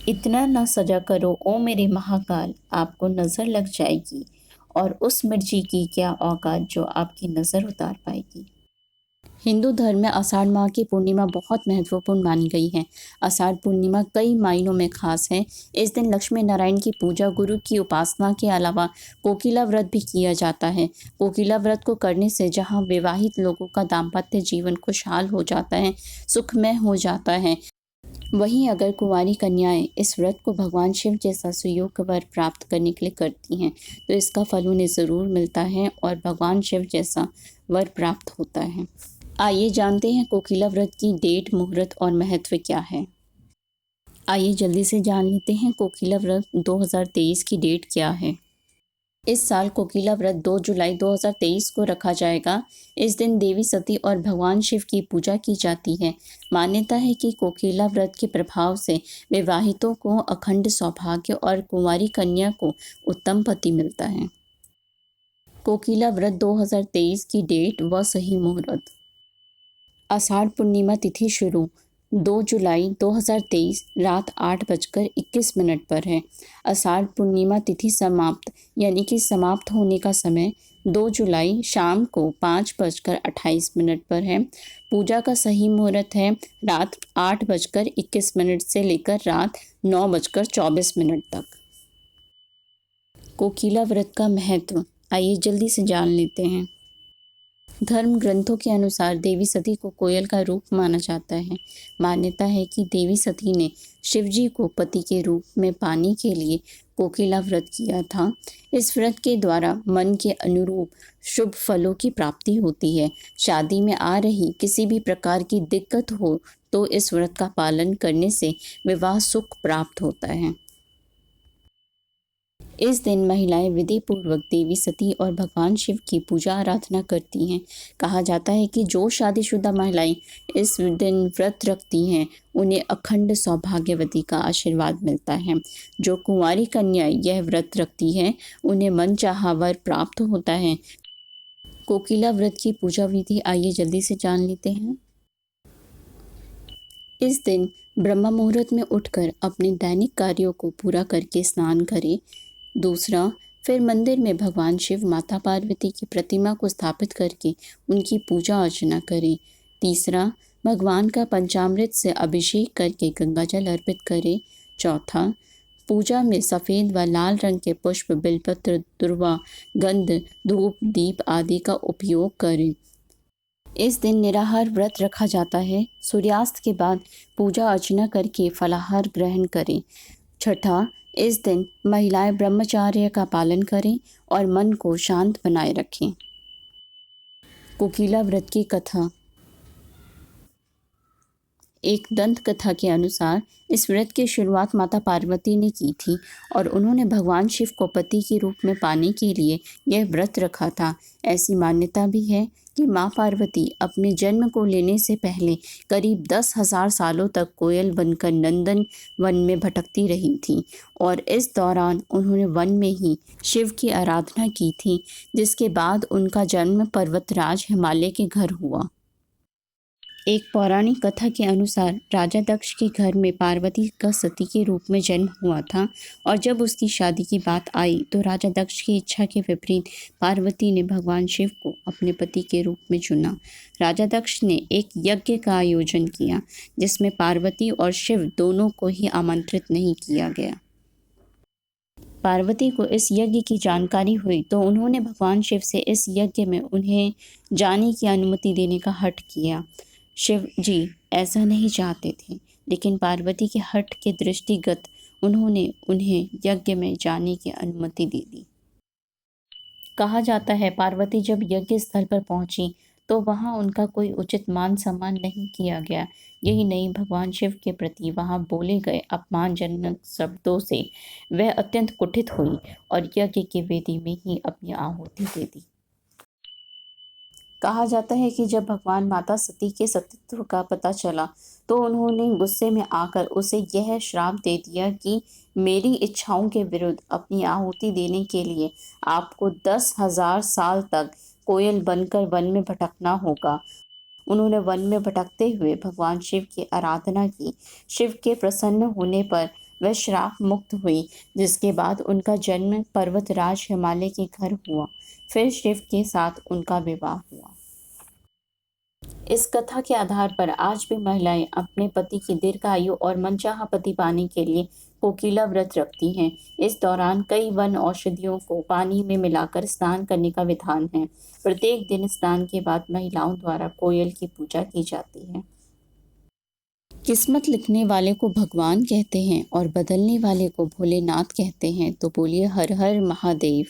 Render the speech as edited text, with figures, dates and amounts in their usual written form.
इतना ना सजा करो ओ मेरे महाकाल, आपको नजर लग जाएगी। और उस मिर्ची की क्या औकात जो आपकी नजर उतार पाएगी। हिंदू धर्म में आषाढ़ माह की पूर्णिमा बहुत महत्वपूर्ण मानी गई है। आषाढ़ पूर्णिमा कई मायनों में खास है। इस दिन लक्ष्मी नारायण की पूजा, गुरु की उपासना के अलावा कोकिला व्रत भी किया जाता है। कोकिला व्रत को करने से जहां विवाहित लोगों का दाम्पत्य जीवन खुशहाल हो जाता है, सुखमय हो जाता है, वहीं अगर कुंवारी कन्याएं इस व्रत को भगवान शिव जैसा सुयोग वर प्राप्त करने के लिए करती हैं तो इसका फल उन्हें ज़रूर मिलता है और भगवान शिव जैसा वर प्राप्त होता है। आइए जानते हैं कोकिला व्रत की डेट, मुहूर्त और महत्व क्या है। आइए जल्दी से जान लेते हैं कोकिला व्रत 2023 की डेट क्या है। इस साल कोकिला व्रत 2 जुलाई 2023 को रखा जाएगा। इस दिन देवी सती और भगवान शिव की पूजा की जाती है। मान्यता है कि कोकिला व्रत के प्रभाव से विवाहितों को अखंड सौभाग्य और कुंवारी कन्या को उत्तम पति मिलता है। कोकिला व्रत 2023 की डेट व सही मुहूर्त। आषाढ़ पूर्णिमा तिथि शुरू 2 जुलाई 2023 रात 8:21 पर है। आषाढ़ पूर्णिमा तिथि समाप्त यानी कि समाप्त होने का समय 2 जुलाई शाम को 5:28 पर है। पूजा का सही मुहूर्त है रात 8:21 से लेकर रात 9:24 तक। कोकिला व्रत का महत्व आइए जल्दी से जान लेते हैं। धर्म ग्रंथों के अनुसार देवी सती को कोयल का रूप माना जाता है। मान्यता है कि देवी सती ने शिवजी को पति के रूप में पाने के लिए कोकिला व्रत किया था। इस व्रत के द्वारा मन के अनुरूप शुभ फलों की प्राप्ति होती है। शादी में आ रही किसी भी प्रकार की दिक्कत हो तो इस व्रत का पालन करने से विवाह सुख प्राप्त होता है। इस दिन महिलाएं विधि पूर्वक देवी सती और भगवान शिव की पूजा आराधना करती हैं। कहा जाता है कि जो शादीशुदा महिलाएं इस दिन व्रत रखती हैं उन्हें अखंड सौभाग्यवती का आशीर्वाद मिलता है। जो कुंवारी कन्याएं यह व्रत रखती हैं उन्हें मनचाहा वर प्राप्त होता है। कोकिला व्रत की पूजा विधि आइए जल्दी से जान लेते हैं। इस दिन ब्रह्म मुहूर्त में उठकर अपने दैनिक कार्यों को पूरा करके स्नान करें। दूसरा, फिर मंदिर में भगवान शिव, माता पार्वती की प्रतिमा को स्थापित करके उनकी पूजा अर्चना करें। तीसरा, भगवान का पंचामृत से अभिषेक करके गंगाजल अर्पित करें। चौथा, पूजा में सफ़ेद व लाल रंग के पुष्प, बिलपत्र, दुर्वा, गंध, धूप, दीप आदि का उपयोग करें। इस दिन निराहार व्रत रखा जाता है। सूर्यास्त के बाद पूजा अर्चना करके फलाहार ग्रहण करें। छठा, इस दिन महिलाएं ब्रह्मचर्य का पालन करें और मन को शांत बनाए रखें। कोकिला व्रत की कथा। एक दंत कथा के अनुसार इस व्रत की शुरुआत माता पार्वती ने की थी और उन्होंने भगवान शिव को पति के रूप में पाने के लिए यह व्रत रखा था। ऐसी मान्यता भी है कि माँ पार्वती अपने जन्म को लेने से पहले करीब 10,000 सालों तक कोयल बनकर नंदन वन में भटकती रही थी और इस दौरान उन्होंने वन में ही शिव की आराधना की थी, जिसके बाद उनका जन्म पर्वतराज हिमालय के घर हुआ। एक पौराणिक कथा के अनुसार राजा दक्ष के घर में पार्वती का सती के रूप में जन्म हुआ था और जब उसकी शादी की बात आई तो राजा दक्ष की इच्छा के विपरीत पार्वती ने भगवान शिव को अपने पति के रूप में चुना। राजा दक्ष ने एक यज्ञ का आयोजन किया जिसमें पार्वती और शिव दोनों को ही आमंत्रित नहीं किया गया। पार्वती को इस यज्ञ की जानकारी हुई तो उन्होंने भगवान शिव से इस यज्ञ में उन्हें जाने की अनुमति देने का हठ किया। शिव जी ऐसा नहीं चाहते थे, लेकिन पार्वती के हठ के दृष्टिगत उन्होंने उन्हें यज्ञ में जाने की अनुमति दे दी। कहा जाता है पार्वती जब यज्ञ स्थल पर पहुंची तो वहां उनका कोई उचित मान सम्मान नहीं किया गया। यही नहीं, भगवान शिव के प्रति वहां बोले गए अपमानजनक शब्दों से वह अत्यंत कुपित हुई और यज्ञ की वेदी में ही अपनी आहुति दे दी। कहा जाता है कि जब भगवान माता सती के सतीत्व का पता चला तो उन्होंने गुस्से में आकर उसे यह श्राप दे दिया कि मेरी इच्छाओं के विरुद्ध अपनी आहुति देने के लिए आपको 10,000 साल तक कोयल बनकर वन में भटकना होगा। उन्होंने वन में भटकते हुए भगवान शिव की आराधना की। शिव के प्रसन्न होने पर वह श्राप मुक्त हुई, जिसके बाद उनका जन्म पर्वतराज हिमालय के घर हुआ। फिर शिव के साथ उनका विवाह हुआ। इस कथा के आधार पर आज भी महिलाएं अपने पति की दीर्घायु और मनचाहा पति पाने के लिए कोकिला व्रत रखती हैं। इस दौरान कई वन औषधियों को पानी में मिलाकर स्नान करने का विधान है। प्रत्येक दिन स्नान के बाद महिलाओं द्वारा कोयल की पूजा की जाती है। किस्मत लिखने वाले को भगवान कहते हैं और बदलने वाले को भोलेनाथ कहते हैं, तो बोलिए हर हर महादेव।